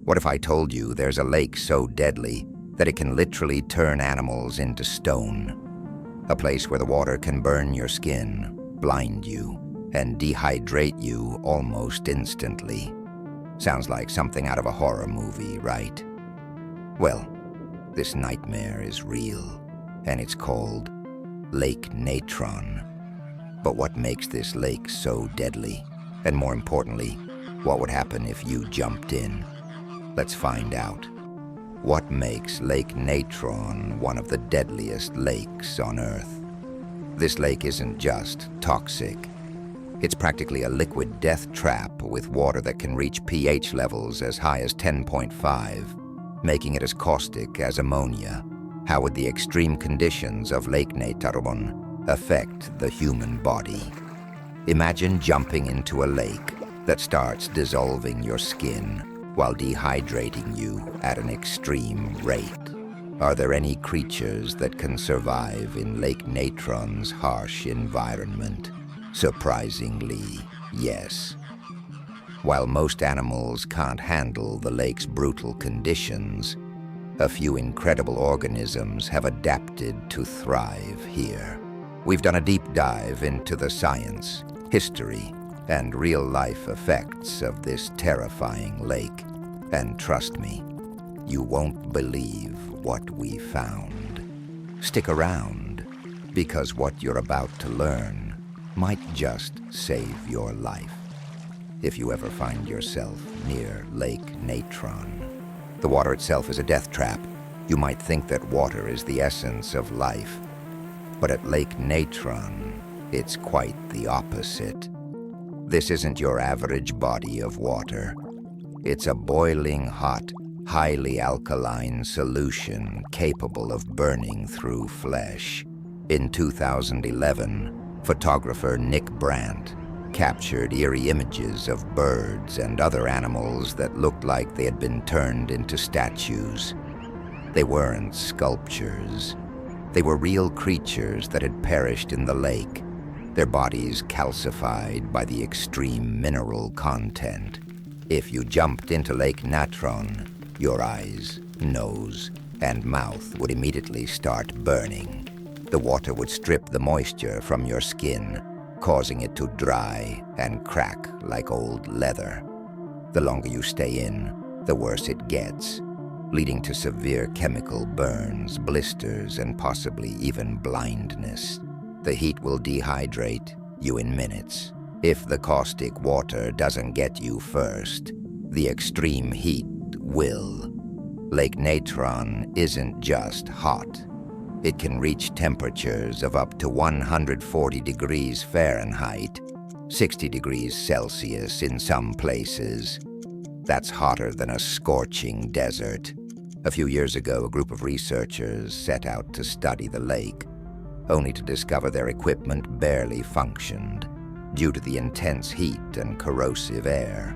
What if I told you there's a lake so deadly that it can literally turn animals into stone? A place where the water can burn your skin, blind you, and dehydrate you almost instantly. Sounds like something out of a horror movie, right? Well, this nightmare is real, and it's called Lake Natron. But what makes this lake so deadly? And more importantly, what would happen if you jumped in? Let's find out. What makes Lake Natron one of the deadliest lakes on Earth? This lake isn't just toxic. It's practically a liquid death trap with water that can reach pH levels as high as 10.5, making it as caustic as ammonia. How would the extreme conditions of Lake Natron affect the human body? Imagine jumping into a lake that starts dissolving your skin while dehydrating you at an extreme rate. Are there any creatures that can survive in Lake Natron's harsh environment? Surprisingly, yes. While most animals can't handle the lake's brutal conditions, a few incredible organisms have adapted to thrive here. We've done a deep dive into the science, history, and real-life effects of this terrifying lake. And trust me, you won't believe what we found. Stick around, because what you're about to learn might just save your life. If you ever find yourself near Lake Natron, the water itself is a death trap. You might think that water is the essence of life, but at Lake Natron, it's quite the opposite. This isn't your average body of water. It's a boiling hot, highly alkaline solution capable of burning through flesh. In 2011, photographer Nick Brandt captured eerie images of birds and other animals that looked like they had been turned into statues. They weren't sculptures. They were real creatures that had perished in the lake, their bodies calcified by the extreme mineral content. If you jumped into Lake Natron, your eyes, nose, and mouth would immediately start burning. The water would strip the moisture from your skin, causing it to dry and crack like old leather. The longer you stay in, the worse it gets, leading to severe chemical burns, blisters, and possibly even blindness. The heat will dehydrate you in minutes. If the caustic water doesn't get you first, the extreme heat will. Lake Natron isn't just hot. It can reach temperatures of up to 140 degrees Fahrenheit, 60 degrees Celsius in some places. That's hotter than a scorching desert. A few years ago, a group of researchers set out to study the lake, only to discover their equipment barely functioned due to the intense heat and corrosive air.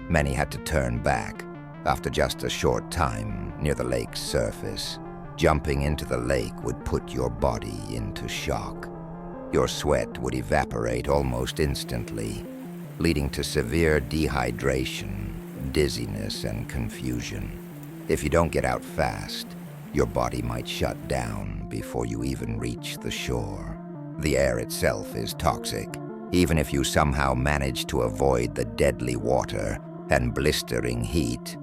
Many had to turn back after just a short time near the lake's surface. Jumping into the lake would put your body into shock. Your sweat would evaporate almost instantly, leading to severe dehydration, dizziness, and confusion. If you don't get out fast, your body might shut down before you even reach the shore. The air itself is toxic. Even if you somehow manage to avoid the deadly water and blistering heat,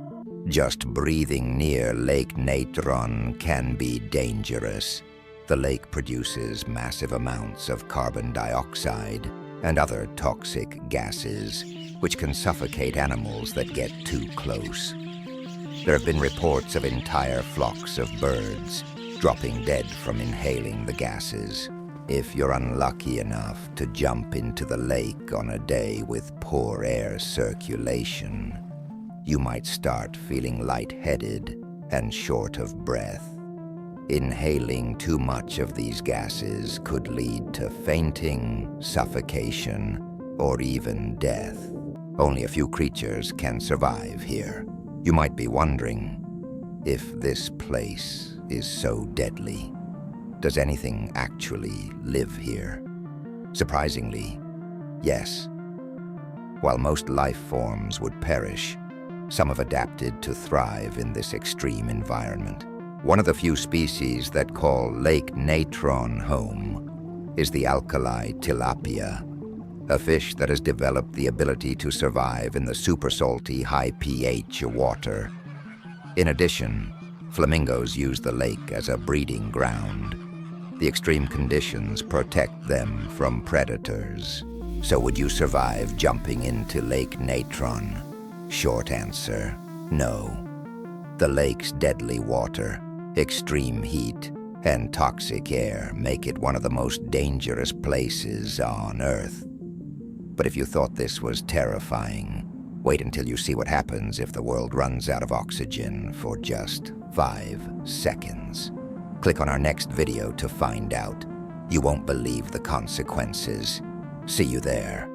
just breathing near Lake Natron can be dangerous. The lake produces massive amounts of carbon dioxide and other toxic gases, which can suffocate animals that get too close. There have been reports of entire flocks of birds dropping dead from inhaling the gases. If you're unlucky enough to jump into the lake on a day with poor air circulation, you might start feeling lightheaded and short of breath. Inhaling too much of these gases could lead to fainting, suffocation, or even death. Only a few creatures can survive here. You might be wondering, if this place is so deadly, does anything actually live here? Surprisingly, yes. While most life forms would perish, Some have adapted to thrive in this extreme environment. One of the few species that call Lake Natron home is the alkali tilapia, a fish that has developed the ability to survive in the super salty, high pH water. In addition, flamingos use the lake as a breeding ground. The extreme conditions protect them from predators. So would you survive jumping into Lake Natron? Short answer, no. The lake's deadly water, extreme heat, and toxic air make it one of the most dangerous places on Earth. But if you thought this was terrifying, wait until you see what happens if the world runs out of oxygen for just 5 seconds. Click on our next video to find out. You won't believe the consequences. See you there.